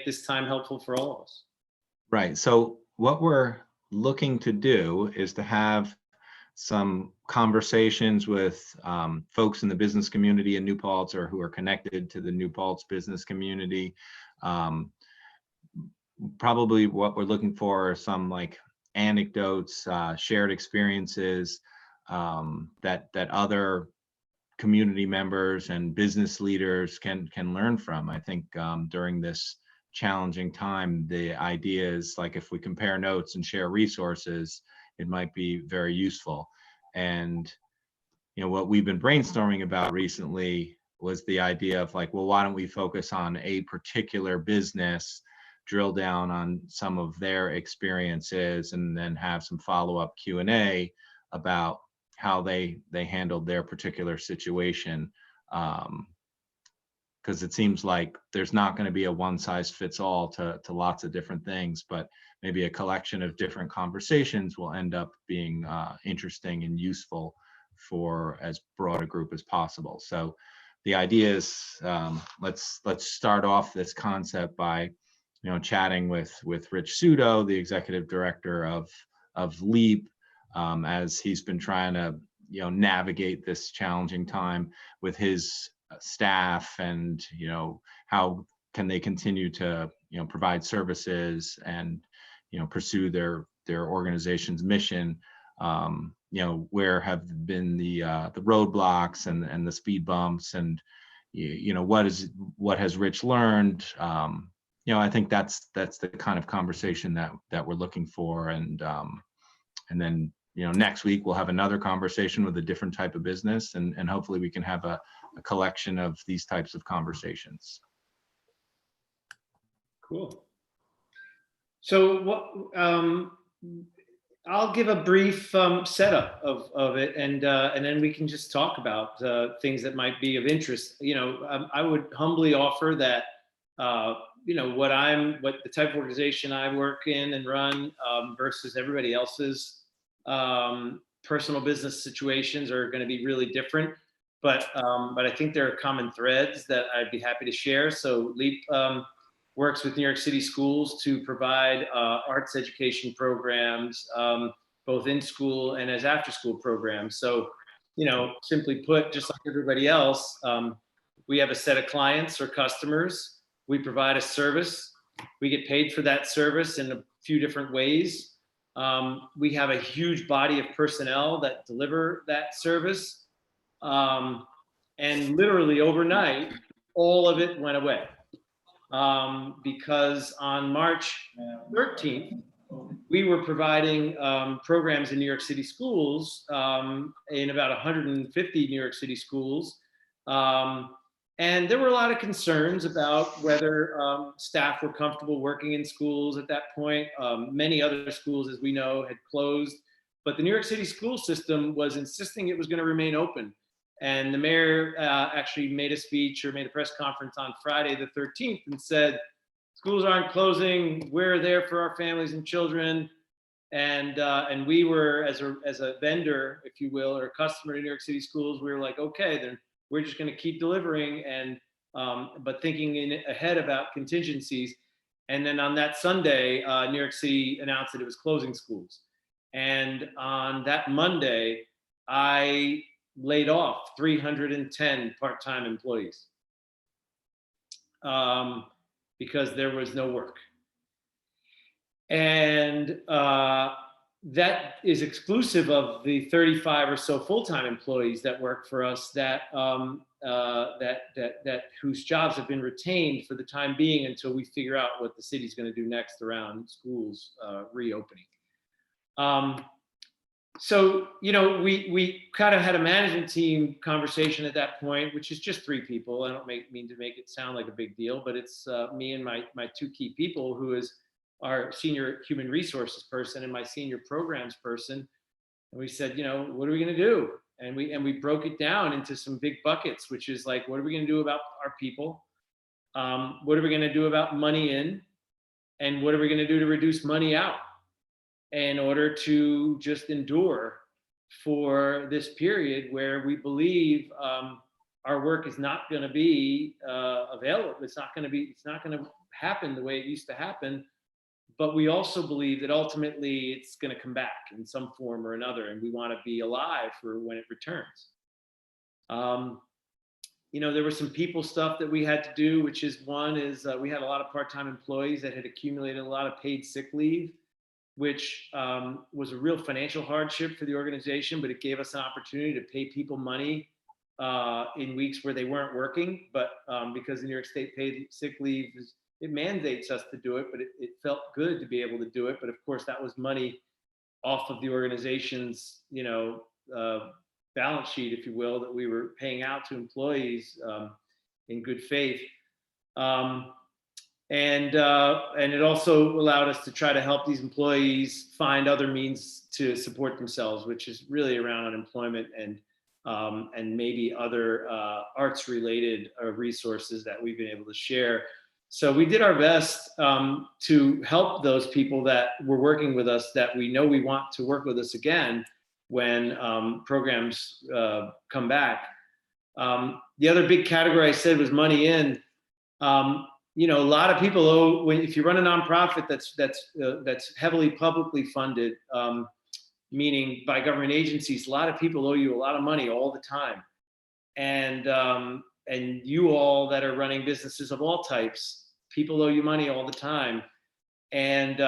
this time helpful for all of us. Right. So what we're looking to do is to have some conversations with folks in the business community in New Paltz or who are connected to the New Paltz business community. Probably what we're looking for are some like anecdotes, shared experiences that other community members and business leaders can learn from. I think during this challenging time, the idea is like if we compare notes and share resources, it might be very useful. And what we've been brainstorming about recently was the idea of like, well, why don't we focus on a particular business, drill down on some of their experiences, and then have some follow-up Q&A about how they handled their particular situation. Because it seems like there's not going to be a one-size-fits-all to lots of different things, but maybe a collection of different conversations will end up being interesting and useful for as broad a group as possible. So the idea is let's start off this concept by chatting with Rich Sudo, the executive director of LEAP, as he's been trying to navigate this challenging time with his staff, and how can they continue to provide services and pursue their organization's mission. Where have been the roadblocks and the speed bumps, and what has Rich learned. I think that's the kind of conversation that we're looking for, and then next week we'll have another conversation with a different type of business, and hopefully we can have a collection of these types of conversations. Cool. So what I'll give a brief setup of it, and then we can just talk about things that might be of interest. I would humbly offer that what the type of organization I work in and run versus everybody else's personal business situations are going to be really different. But I think there are common threads that I'd be happy to share. So LEAP works with New York City schools to provide arts education programs, both in school and as after school programs. So, simply put, just like everybody else, we have a set of clients or customers. We provide a service. We get paid for that service in a few different ways. We have a huge body of personnel that deliver that service. And literally overnight, all of it went away. Because on March 13th, we were providing programs in New York City schools, in about 150 New York City schools. And there were a lot of concerns about whether staff were comfortable working in schools at that point. Many other schools, as we know, had closed, but the New York City school system was insisting it was going to remain open. And the mayor actually made a speech or made a press conference on Friday the 13th and said, schools aren't closing, we're there for our families and children. And we were, as a vendor, if you will, or a customer to New York City schools, we were like, okay, then we're just going to keep delivering, and but thinking ahead about contingencies. And then on that Sunday, New York City announced that it was closing schools. And on that Monday, I laid off 310 part-time employees because there was no work. And that is exclusive of the 35 or so full-time employees that work for us that whose jobs have been retained for the time being until we figure out what the city's going to do next around schools reopening. So, we kind of had a management team conversation at that point, which is just 3 people. I don't mean to make it sound like a big deal, but it's me and my 2 key people, who is our senior human resources person and my senior programs person. And we said, what are we going to do? And we broke it down into some big buckets, which is like, what are we going to do about our people? What are we going to do about money in? And what are we going to do to reduce money out in order to just endure for this period where we believe our work is not going to be available. It's not going to happen the way it used to happen. But we also believe that ultimately it's going to come back in some form or another, and we want to be alive for when it returns. There was some people stuff that we had to do, which is one is we had a lot of part-time employees that had accumulated a lot of paid sick leave, which was a real financial hardship for the organization, but it gave us an opportunity to pay people money in weeks where they weren't working. But because the New York State paid sick leave, it mandates us to do it, but it felt good to be able to do it. But of course, that was money off of the organization's, balance sheet, if you will, that we were paying out to employees in good faith. And it also allowed us to try to help these employees find other means to support themselves, which is really around unemployment and maybe other arts-related resources that we've been able to share. So we did our best to help those people that were working with us that we know we want to work with us again when programs come back. The other big category I said was money in. A lot of people owe, if you run a nonprofit that's heavily publicly funded, meaning by government agencies, a lot of people owe you a lot of money all the time. And you all that are running businesses of all types, people owe you money all the time. And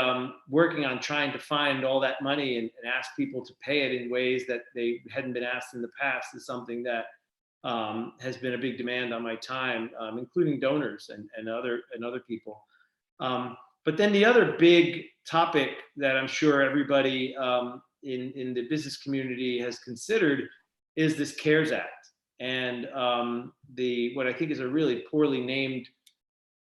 working on trying to find all that money and ask people to pay it in ways that they hadn't been asked in the past is something that has been a big demand on my time, including donors and other people. But then the other big topic that I'm sure everybody in the business community has considered is this CARES Act, and what I think is a really poorly named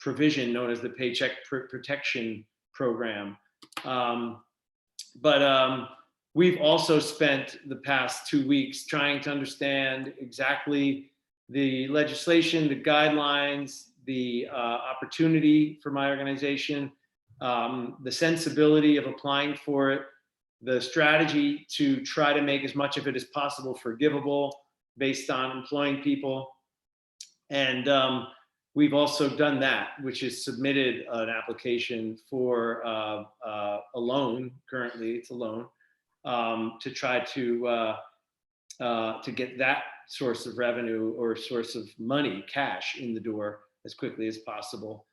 provision known as the Paycheck Protection Program. But we've also spent the past 2 weeks trying to understand exactly the legislation, the guidelines, the opportunity for my organization, the sensibility of applying for it, the strategy to try to make as much of it as possible forgivable based on employing people. And we've also done that, which is submitted an application for a loan. Currently, it's a loan to try to get that source of revenue or source of money, cash, in the door as quickly as possible.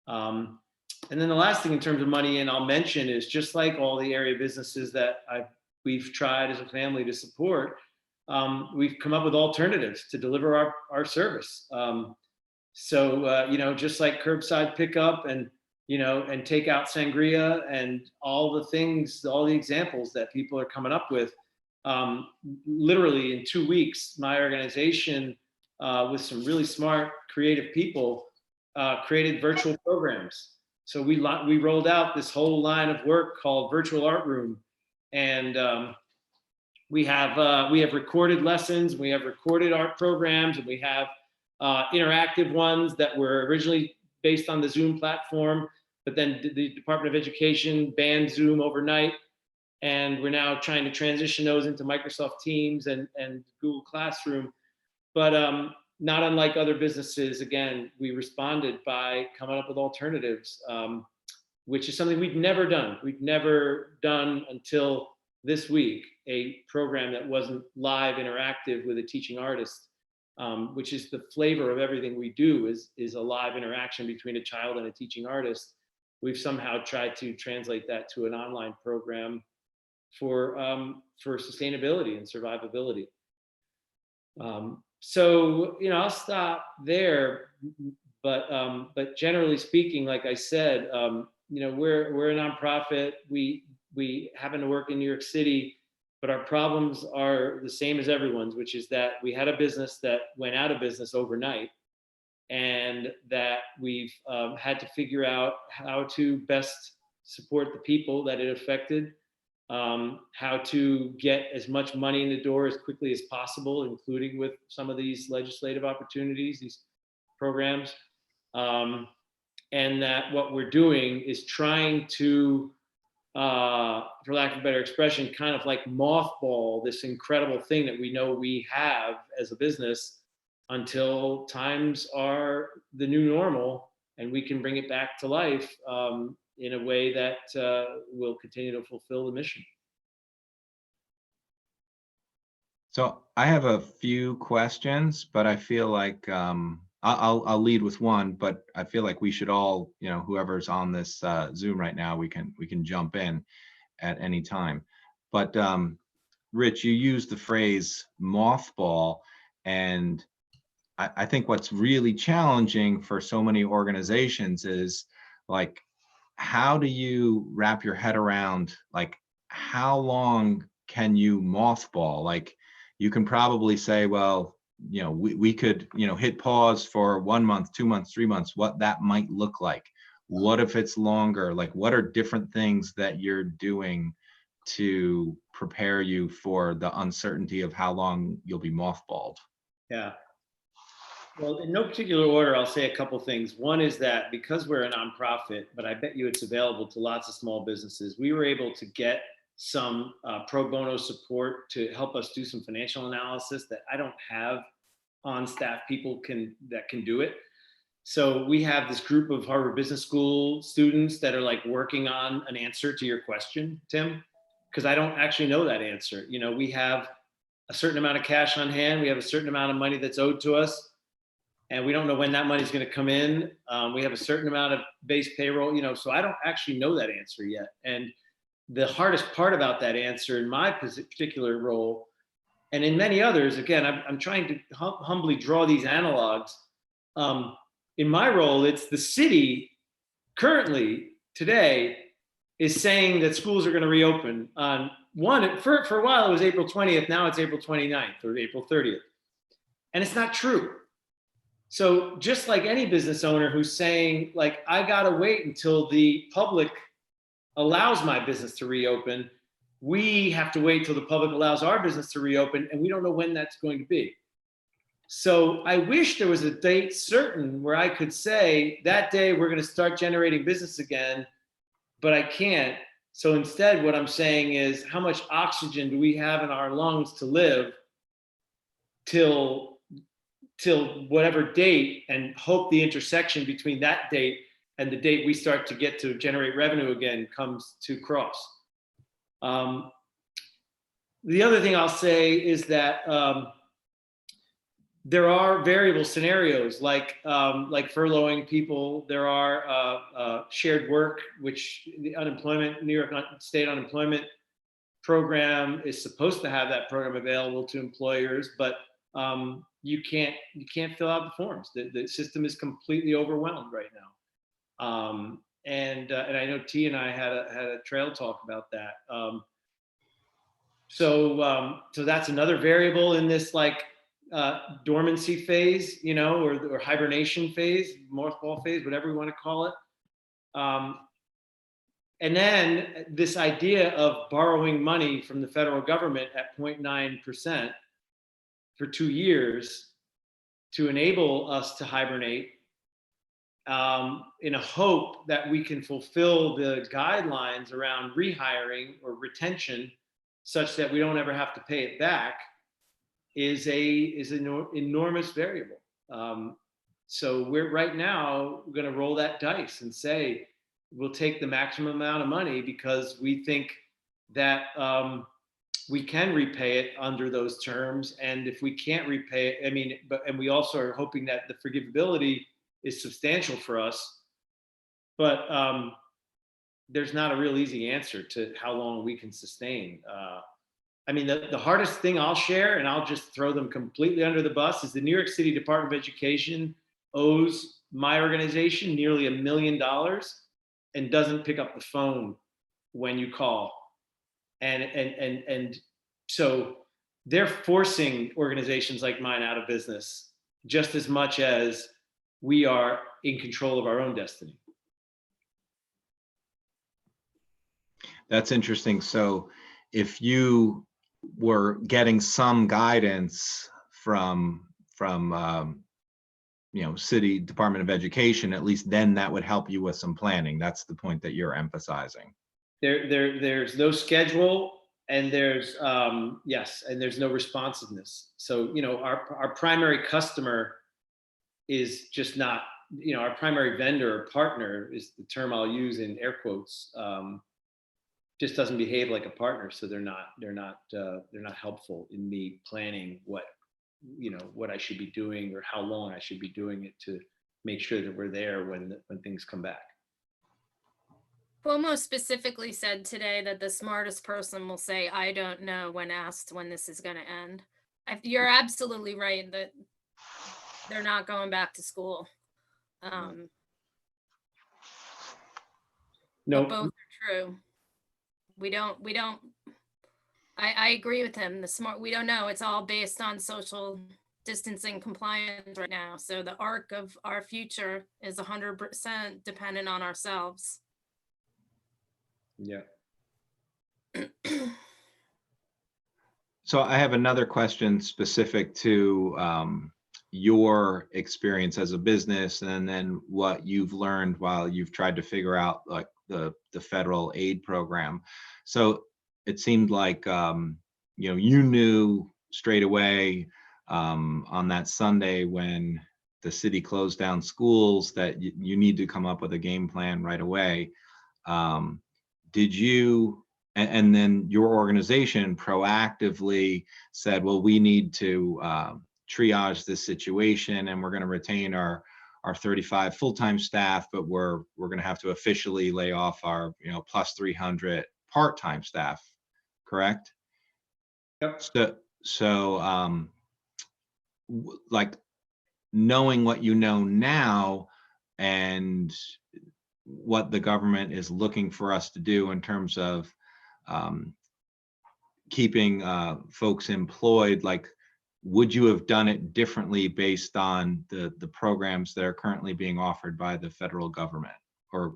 And then the last thing in terms of money in I'll mention is, just like all the area businesses that we've tried as a family to support, we've come up with alternatives to deliver our service. So just like curbside pickup and take out sangria and all the things, all the examples that people are coming up with, literally in 2 weeks, my organization, with some really smart, creative people, created virtual programs. So we rolled out this whole line of work called Virtual Art Room, and we have recorded lessons, we have recorded art programs, and we have interactive ones that were originally based on the Zoom platform, but then the Department of Education banned Zoom overnight, and we're now trying to transition those into Microsoft Teams and Google Classroom. But not unlike other businesses, again, we responded by coming up with alternatives, which is something we'd never done. We'd never done until this week a program that wasn't live interactive with a teaching artist, which is the flavor of everything we do, is a live interaction between a child and a teaching artist. We've somehow tried to translate that to an online program for sustainability and survivability. So I'll stop there, but generally speaking, like I said, we're a nonprofit. We happen to work in New York City, but our problems are the same as everyone's, which is that we had a business that went out of business overnight, and that we've had to figure out how to best support the people that it affected, how to get as much money in the door as quickly as possible, including with some of these legislative opportunities, these programs, and that what we're doing is trying to, for lack of a better expression, kind of like mothball this incredible thing that we know we have as a business until times are the new normal, and we can bring it back to life in a way that will continue to fulfill the mission. So I have a few questions, but I feel like I'll lead with one, but I feel like we should all, whoever's on this Zoom right now, we can jump in at any time. But Rich, you used the phrase mothball, and I think what's really challenging for so many organizations is like, how do you wrap your head around like how long can you mothball? Like, you can probably say, well, we could, hit pause for 1 month, 2 months, 3 months, what that might look like. What if it's longer? Like, what are different things that you're doing to prepare you for the uncertainty of how long you'll be mothballed? Yeah. Well, in no particular order, I'll say a couple things. One is that because we're a nonprofit, but I bet you it's available to lots of small businesses, we were able to get some pro bono support to help us do some financial analysis that I don't have on staff people that can do it. So we have this group of Harvard Business School students that are like working on an answer to your question, Tim, because I don't actually know that answer. We have a certain amount of cash on hand. We have a certain amount of money that's owed to us, and we don't know when that money's going to come in. We have a certain amount of base payroll, so I don't actually know that answer yet. And the hardest part about that answer in my particular role, and in many others, again, I'm trying to humbly draw these analogs. In my role, it's the city currently today is saying that schools are going to reopen on for a while it was April 20th, now it's April 29th or April 30th. And it's not true. So just like any business owner who's saying, like, I gotta wait until the public allows my business to reopen, we have to wait till the public allows our business to reopen, and we don't know when that's going to be. So I wish there was a date certain where I could say that day we're going to start generating business again, but I can't. So instead, what I'm saying is, how much oxygen do we have in our lungs to live till whatever date, and hope the intersection between that date and the date we start to get to generate revenue again comes to cross. The other thing I'll say is that there are variable scenarios like furloughing people. There are shared work, which the New York State unemployment program is supposed to have that program available to employers, but you can't fill out the forms. The system is completely overwhelmed right now. And I know T and I had a trail talk about that. So that's another variable in this dormancy phase, or hibernation phase, mothball phase, whatever we want to call it. And then this idea of borrowing money from the federal government at 0.9% for 2 years to enable us to hibernate, in a hope that we can fulfill the guidelines around rehiring or retention such that we don't ever have to pay it back, is an enormous variable. So we're right now going to roll that dice and say, we'll take the maximum amount of money because we think that we can repay it under those terms. And if we can't repay it, and we also are hoping that the forgivability is substantial for us, but there's not a real easy answer to how long we can sustain. The hardest thing I'll share, and I'll just throw them completely under the bus, is the New York City Department of Education owes my organization nearly $1 million and doesn't pick up the phone when you call. And so they're forcing organizations like mine out of business just as much as we are in control of our own destiny. That's interesting. So if you were getting some guidance from City Department of Education, at least then that would help you with some planning. That's the point that you're emphasizing. There's no schedule, and there's and there's no responsiveness. So our primary customer is just not our primary vendor or partner is the term I'll use in air quotes, just doesn't behave like a partner. So they're not helpful in me planning what I should be doing or how long I should be doing it to make sure that we're there when things come back. Cuomo specifically said today that the smartest person will say, "I don't know," when asked when this is going to end. You're absolutely right that they're not going back to school. But No, both are true. I agree with him. We don't know. It's all based on social distancing compliance right now. So the arc of our future is 100% dependent on ourselves. yeah. So I have another question specific to your experience as a business, and then what you've learned while you've tried to figure out like the federal aid program. So it seemed like you knew straight away on that Sunday when the city closed down schools that you need to come up with a game plan right away. Did you? And then your organization proactively said, well, we need to triage this situation, and we're going to retain our 35 full-time staff, but we're going to have to officially lay off our plus 300 part-time staff, correct? Yep. So like knowing what you know now and what the government is looking for us to do in terms of keeping folks employed, like, would you have done it differently based on the programs that are currently being offered by the federal government, or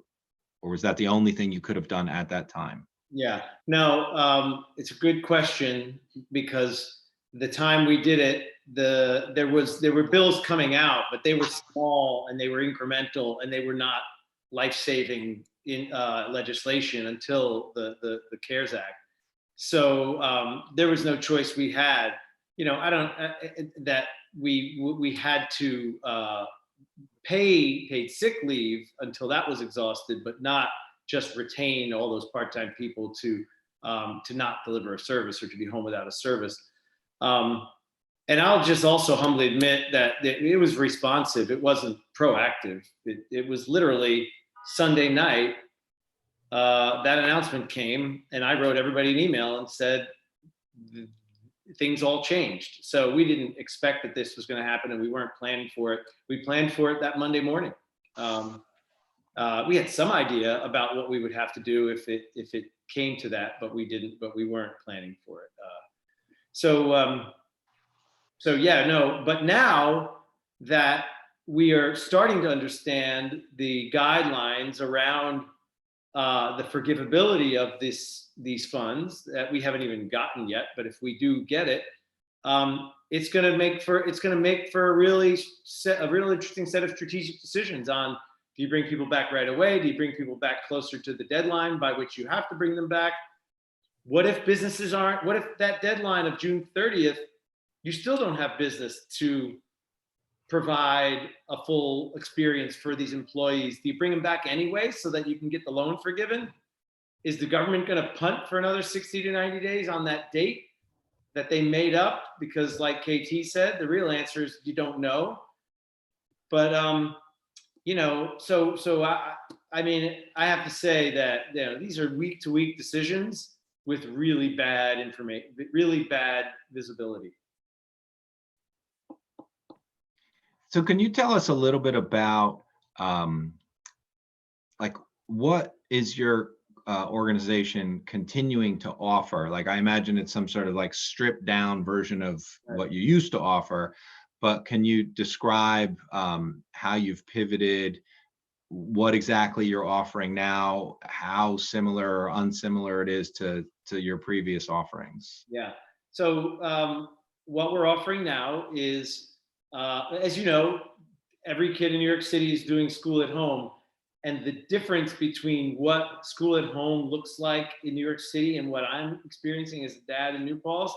was that the only thing you could have done at that time? Yeah, no, it's a good question, because the time we did it, there were bills coming out, but they were small and they were incremental and they were not life-saving in legislation until the CARES Act. So there was no choice we had. That we had to pay paid sick leave until that was exhausted, but not just retain all those part-time people to not deliver a service or to be home without a service. And I'll just also humbly admit that it was responsive. It wasn't proactive. It was literally Sunday night. That announcement came, and I wrote everybody an email and said things all changed. So we didn't expect that this was going to happen, and we weren't planning for it. We planned for it that Monday morning. We had some idea about what we would have to do if it came to that, but we didn't. But we weren't planning for it. So yeah, no. But now that we are starting to understand the guidelines around the forgivability of these funds that we haven't even gotten yet, but if we do get it, it's going to make for a really interesting set of strategic decisions on: do you bring people back right away? Do you bring people back closer to the deadline by which you have to bring them back? What if businesses aren't? What if that deadline of June 30th, you still don't have business to provide a full experience for these employees? Do you bring them back anyway so that you can get the loan forgiven? Is the government going to punt for another 60 to 90 days on that date that they made up? Because like KT said, the real answer is you don't know. But so I mean, I have to say that these are week to week decisions with really bad information, really bad visibility. So can you tell us a little bit about like what is your organization continuing to offer? Like, I imagine it's some sort of like stripped down version of what you used to offer, but can you describe how you've pivoted, what exactly you're offering now, how similar or unsimilar it is to your previous offerings? Yeah. So what we're offering now is, as you know, every kid in New York City is doing school at home. And the difference between what school at home looks like in New York City and what I'm experiencing as a dad in New Paltz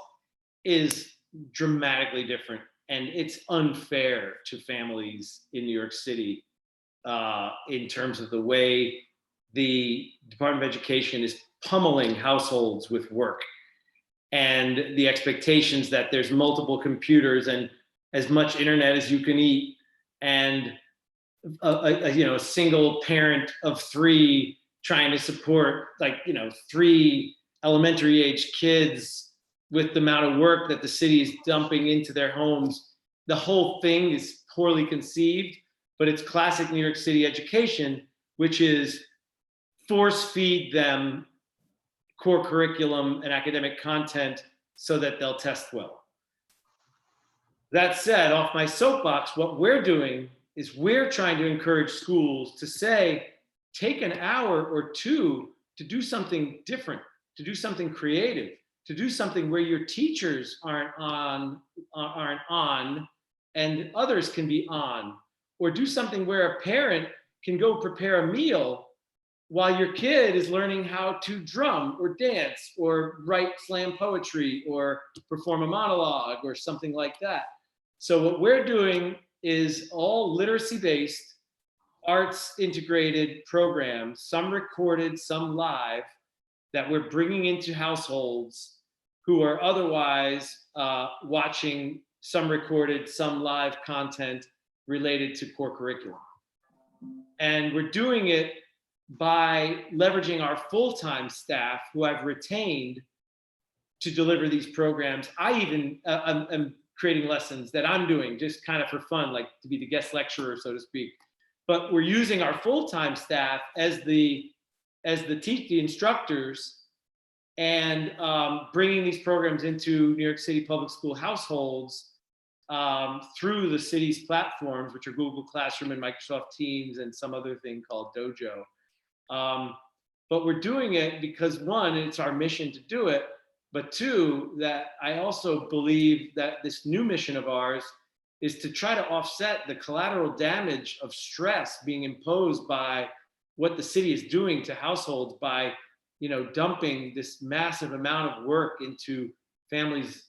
is dramatically different. And it's unfair to families in New York City in terms of the way the Department of Education is pummeling households with work, and the expectations that there's multiple computers and as much internet as you can eat, and a single parent of 3 trying to support 3 elementary age kids with the amount of work that the city is dumping into their homes. The whole thing is poorly conceived, but it's classic New York City education, which is force feed them core curriculum and academic content so that they'll test well. That said, off my soapbox, what we're doing is we're trying to encourage schools to say, take an hour or 2 to do something different, to do something creative, to do something where your teachers aren't on and others can be on, or do something where a parent can go prepare a meal while your kid is learning how to drum or dance or write slam poetry or perform a monologue or something like that. So what we're doing is all literacy-based, arts integrated programs, some recorded, some live, that we're bringing into households who are otherwise watching some recorded, some live content related to core curriculum. And we're doing it by leveraging our full-time staff who I've retained to deliver these programs. I even am creating lessons that I'm doing just kind of for fun, like to be the guest lecturer, so to speak. But we're using our full-time staff as the instructors, and bringing these programs into New York City public school households through the city's platforms, which are Google Classroom and Microsoft Teams and some other thing called Dojo. But we're doing it because, 1, it's our mission to do it, but 2, that I also believe that this new mission of ours is to try to offset the collateral damage of stress being imposed by what the city is doing to households by, dumping this massive amount of work into families'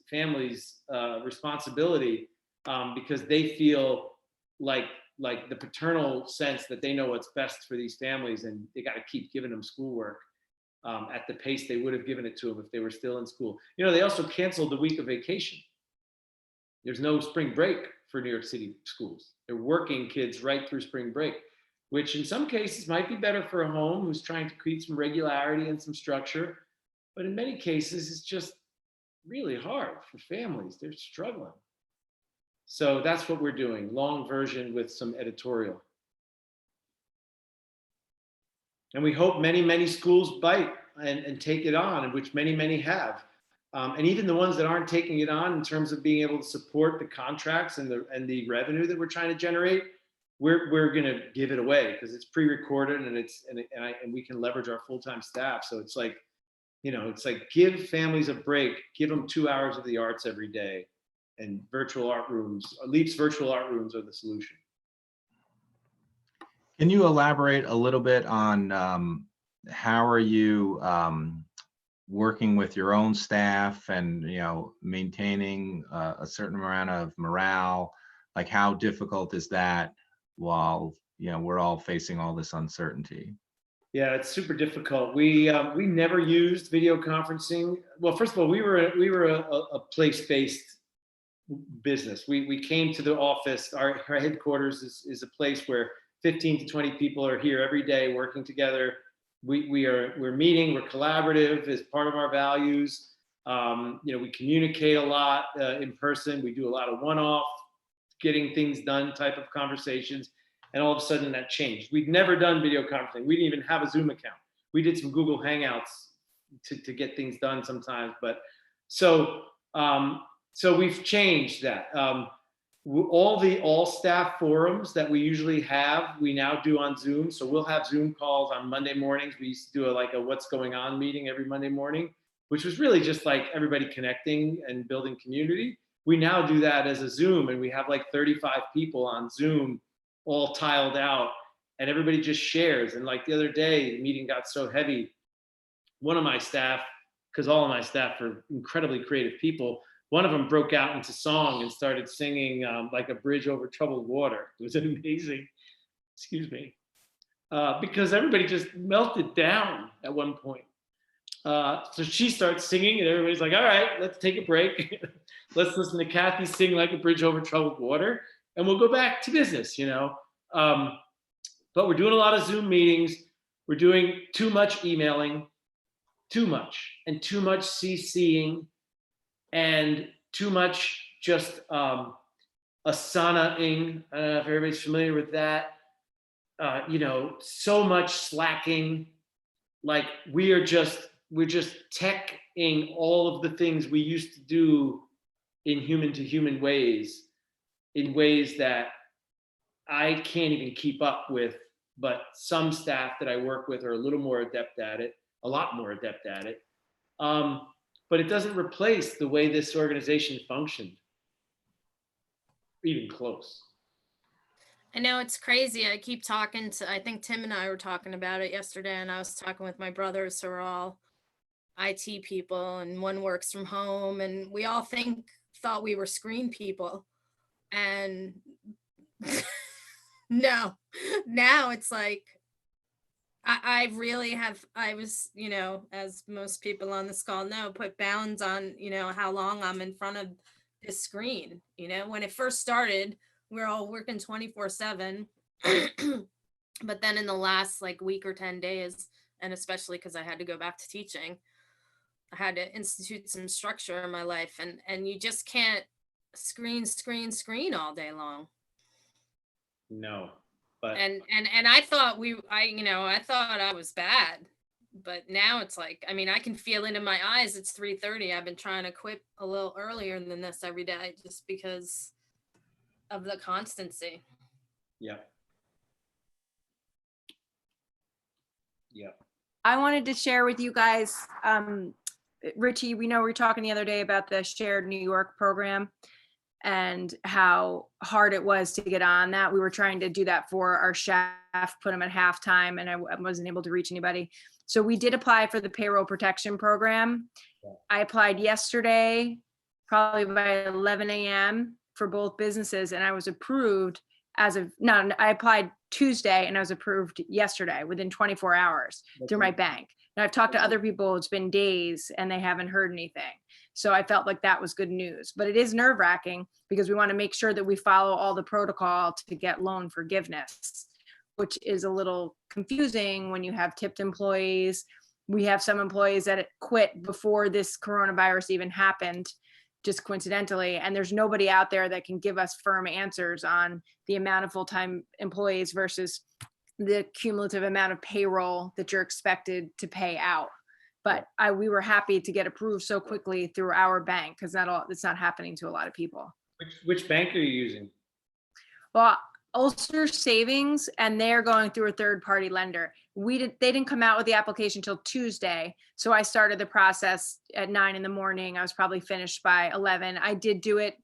responsibility, because they feel like the paternal sense that they know what's best for these families, and they got to keep giving them schoolwork at the pace they would have given it to them if they were still in school. They also canceled the week of vacation. There's no spring break for New York City schools. They're working kids right through spring break, which in some cases might be better for a home who's trying to create some regularity and some structure. But in many cases, it's just really hard for families. They're struggling. So that's what we're doing, long version with some editorial. And we hope many, many schools bite and take it on, and which many, many have. And even the ones that aren't taking it on in terms of being able to support the contracts and the revenue that we're trying to generate, we're going to give it away because it's pre-recorded and we can leverage our full-time staff. So it's like, give families a break, give them 2 hours of the arts every day, and virtual art rooms, Leap's virtual art rooms are the solution. Can you elaborate a little bit on how are you working with your own staff and maintaining a certain amount of morale? Like, how difficult is that while we're all facing all this uncertainty? Yeah, it's super difficult. We never used video conferencing. Well, first of all, we were a place-based business. We came to the office. Our headquarters is a place where 15 to 20 people are here every day working together. We're meeting, we're collaborative as part of our values. We communicate a lot in person. We do a lot of one-off, getting things done type of conversations. And all of a sudden that changed. We'd never done video conferencing. We didn't even have a Zoom account. We did some Google Hangouts to get things done sometimes. But so we've changed that. All staff forums that we usually have, we now do on Zoom. So we'll have Zoom calls on Monday mornings. We used to do a what's going on meeting every Monday morning, which was really just like everybody connecting and building community. We now do that as a Zoom, and we have 35 people on Zoom, all tiled out, and everybody just shares. And the other day, the meeting got so heavy. One of my staff, because all of my staff are incredibly creative people, one of them broke out into song and started singing like a bridge over troubled water. It was amazing. excuse me, because everybody just melted down at one point. So she starts singing, and everybody's like, all right, let's take a break. Let's listen to Kathy sing like a bridge over troubled water, and we'll go back to business, you know. But we're doing a lot of Zoom meetings. We're doing too much emailing, too much, and too much CCing, and too much just Asana-ing. I don't know if everybody's familiar with that. You know, so much slacking. Like we're just teching all of the things we used to do in human to human ways, in ways that I can't even keep up with, but some staff that I work with are a little more adept at it, a lot more adept at it. But it doesn't replace the way this organization functioned, even close. I know it's crazy. I keep talking to, I think Tim and I were talking about it yesterday, and I was talking with my brothers who are all IT people, and one works from home, and we all thought we were screen people. And no, now it's like, I really have, I was, you know, as most people on this call know, put bounds on, you know, how long I'm in front of this screen. You know, when it first started, we were all working 24/7. But then in the last like week or 10 days, and especially because I had to go back to teaching, I had to institute some structure in my life, and you just can't screen all day long. No, but And I thought I thought I was bad, but now it's like, I mean, I can feel it in my eyes. It's 3:30. I've been trying to quit a little earlier than this every day just because of the constancy. yeah. Yeah. I wanted to share with you guys, Richie, we know we were talking the other day about the Shared New York program and how hard it was to get on that. We were trying to do that for our chef, put him at halftime, and I wasn't able to reach anybody. So we did apply for the payroll protection program. I applied yesterday, probably by 11 a.m. for both businesses, and I was approved I applied Tuesday and I was approved yesterday within 24 hours through my bank. Now I've talked to other people, it's been days and they haven't heard anything. So I felt like that was good news, but it is nerve wracking because we want to make sure that we follow all the protocol to get loan forgiveness, which is a little confusing when you have tipped employees. We have some employees that quit before this coronavirus even happened, just coincidentally, and there's nobody out there that can give us firm answers on the amount of full-time employees versus the cumulative amount of payroll that you're expected to pay out. But we were happy to get approved so quickly through our bank because it's not happening to a lot of people. Which bank are you using? Well, Ulster Savings, and they're going through a third-party lender. They didn't come out with the application till Tuesday, so I started the process at 9 a.m. I was probably finished by 11. I did do it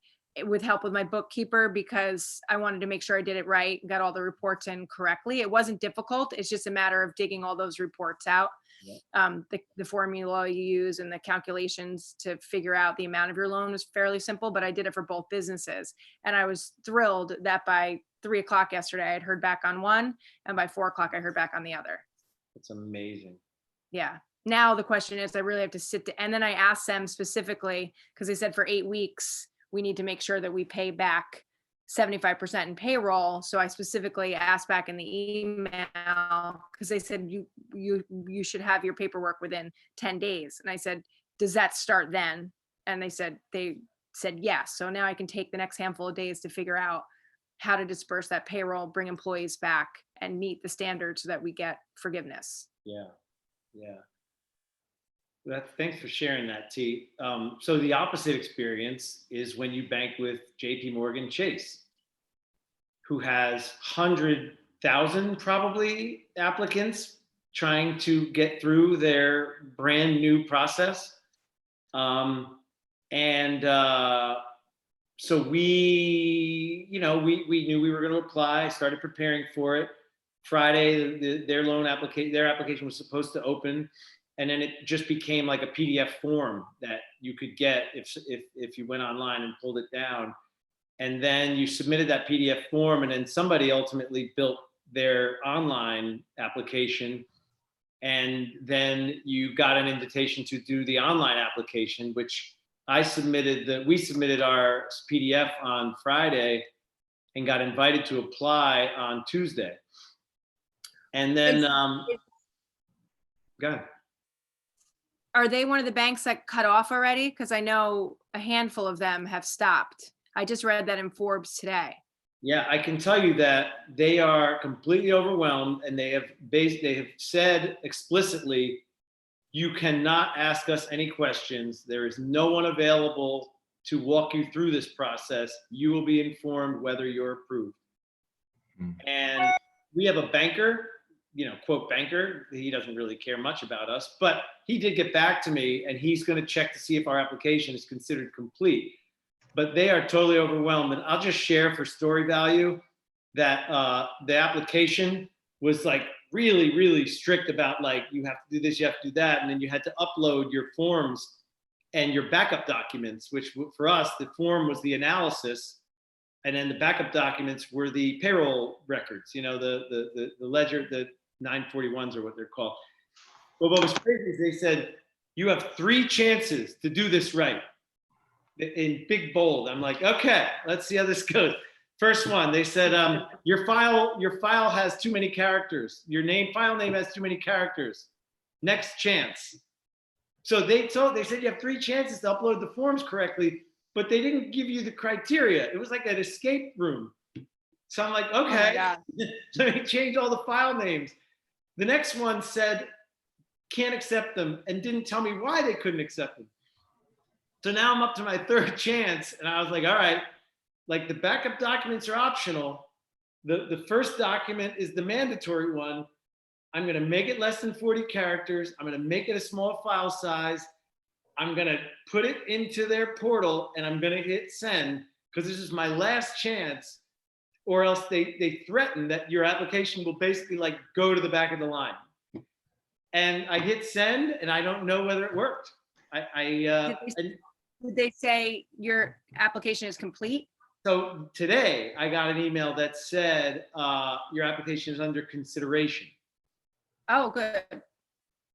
with help with my bookkeeper because I wanted to make sure I did it right, got all the reports in correctly. It wasn't difficult. It's just a matter of digging all those reports out. Yeah. The formula you use and the calculations to figure out the amount of your loan was fairly simple, but I did it for both businesses. And I was thrilled that by 3 o'clock yesterday, I had heard back on one, and by 4 o'clock, I heard back on the other. It's amazing. Yeah. Now the question is, I really have to and then I asked them specifically, because they said for 8 weeks, we need to make sure that we pay back 75% in payroll. So I specifically asked back in the email, because they said you should have your paperwork within 10 days. And I said, does that start then? And they said yes. So now I can take the next handful of days to figure out how to disperse that payroll, bring employees back, and meet the standards so that we get forgiveness. Yeah. Thanks for sharing that, T. So the opposite experience is when you bank with JP Morgan Chase, who has 100,000 probably applicants trying to get through their brand new process. So we knew we were going to apply, started preparing for it. Friday, their application was supposed to open, and then it just became like a PDF form that you could get if you went online and pulled it down. And then you submitted that PDF form, and then somebody ultimately built their online application, and then you got an invitation to do the online application, which we submitted our PDF on Friday and got invited to apply on Tuesday. And then, go ahead. Are they one of the banks that cut off already? Because I know a handful of them have stopped. I just read that in Forbes today. Yeah, I can tell you that they are completely overwhelmed, and they have said explicitly, you cannot ask us any questions. There is no one available to walk you through this process. You will be informed whether you're approved. And we have a banker, quote banker. He doesn't really care much about us, but he did get back to me, and he's going to check to see if our application is considered complete. But they are totally overwhelmed. And I'll just share for story value that the application was like really, really strict about, like, you have to do this, you have to do that. And then you had to upload your forms and your backup documents, which for us, the form was the analysis. And then the backup documents were the payroll records, the ledger, the 941s are what they're called. But what was crazy is they said, you have 3 chances to do this right. In big bold. I'm like, okay, let's see how this goes. First one, they said, your file has too many characters. Your file name has too many characters. Next chance. So they said you have 3 chances to upload the forms correctly, but they didn't give you the criteria. It was like an escape room. So I'm like, okay, let me change all the file names. The next one said, can't accept them, and didn't tell me why they couldn't accept them. So now I'm up to my 3rd chance, and I was like, all right, like, the backup documents are optional. The first document is the mandatory one. I'm gonna make it less than 40 characters. I'm gonna make it a small file size. I'm gonna put it into their portal, and I'm gonna hit send, because this is my last chance, or else they threaten that your application will basically, like, go to the back of the line. And I hit send, and I don't know whether it worked. Did they say your application is complete? So today I got an email that said, your application is under consideration. Oh, good.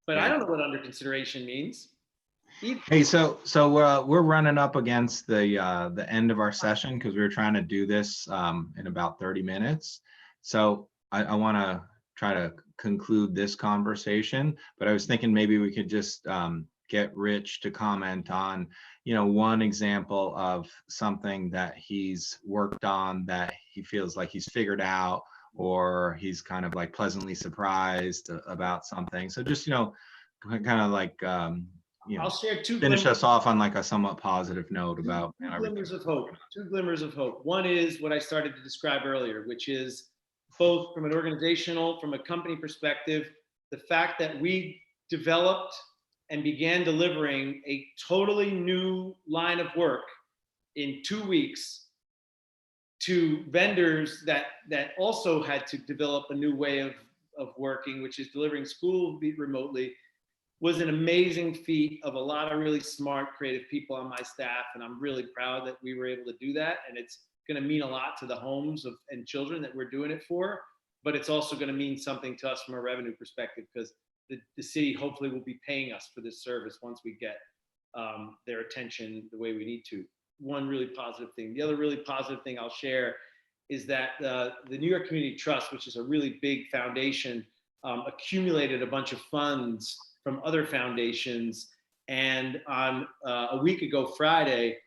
But I don't know what under consideration means. Hey, so we're running up against the end of our session, because we were trying to do this in about 30 minutes. So I want to try to conclude this conversation, but I was thinking maybe we could just get Rich to comment on, one example of something that he's worked on that he feels like he's figured out, or he's kind of like pleasantly surprised about something. So just, kind of like, I'll share 2 finish us off on like a somewhat positive note about two glimmers of hope. 2 glimmers of hope. One is what I started to describe earlier, which is both from an organizational, from a company perspective, the fact that we developed and began delivering a totally new line of work in 2 weeks to vendors that also had to develop a new way of working, which is delivering school remotely, was an amazing feat of a lot of really smart, creative people on my staff. And I'm really proud that we were able to do that. And it's going to mean a lot to the homes and children that we're doing it for, but it's also going to mean something to us from a revenue perspective, because the city hopefully will be paying us for this service once we get their attention the way we need to. One really positive thing. The other really positive thing I'll share is that the New York Community Trust, which is a really big foundation, accumulated a bunch of funds from other foundations, and on a week ago Friday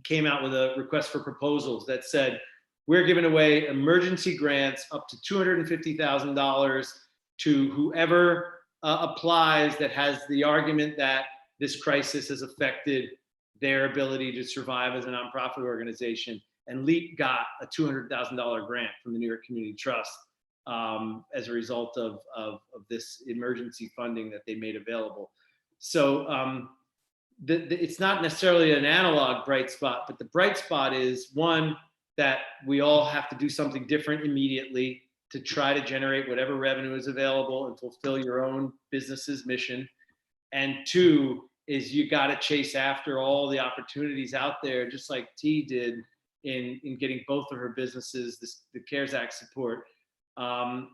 came out with a request for proposals that said, we're giving away emergency grants up to $250,000 to whoever applies that has the argument that this crisis has affected their ability to survive as a nonprofit organization. And LEAP got a $200,000 grant from the New York Community Trust as a result of this emergency funding that they made available. So it's not necessarily an analog bright spot, but the bright spot is, one, that we all have to do something different immediately to try to generate whatever revenue is available and fulfill your own business's mission. And 2 is you got to chase after all the opportunities out there, just like T did in getting both of her businesses the CARES Act support. And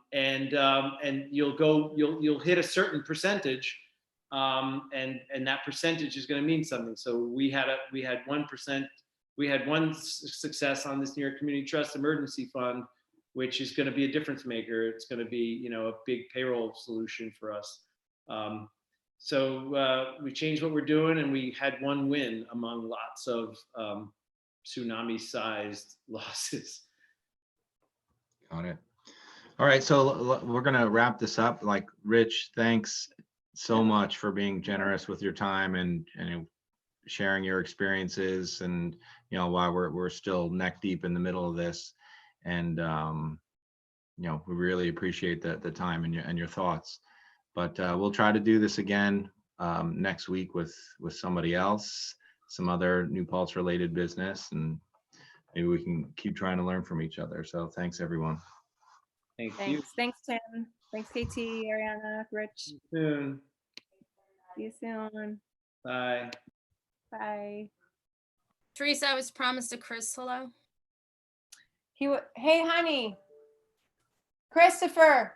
you'll hit a certain percentage, and that percentage is going to mean something. So we had 1%. We had one success on this New York Community Trust Emergency Fund, which is going to be a difference maker. It's going to be, a big payroll solution for us. So we changed what we're doing, and we had one win among lots of tsunami-sized losses. Got it. All right, so we're gonna wrap this up. Like, Rich, thanks so much for being generous with your time and sharing your experiences, and while we're still neck deep in the middle of this, and we really appreciate the time and your thoughts. But we'll try to do this again next week with somebody else, some other New Paltz related business, and maybe we can keep trying to learn from each other. So thanks, everyone. Thank you. Thanks, Tim. Thanks, KT, Ariana, Rich. See you soon. See you soon. Bye. Bye. Teresa, I was promised a Chris hello. Hey, honey. Christopher.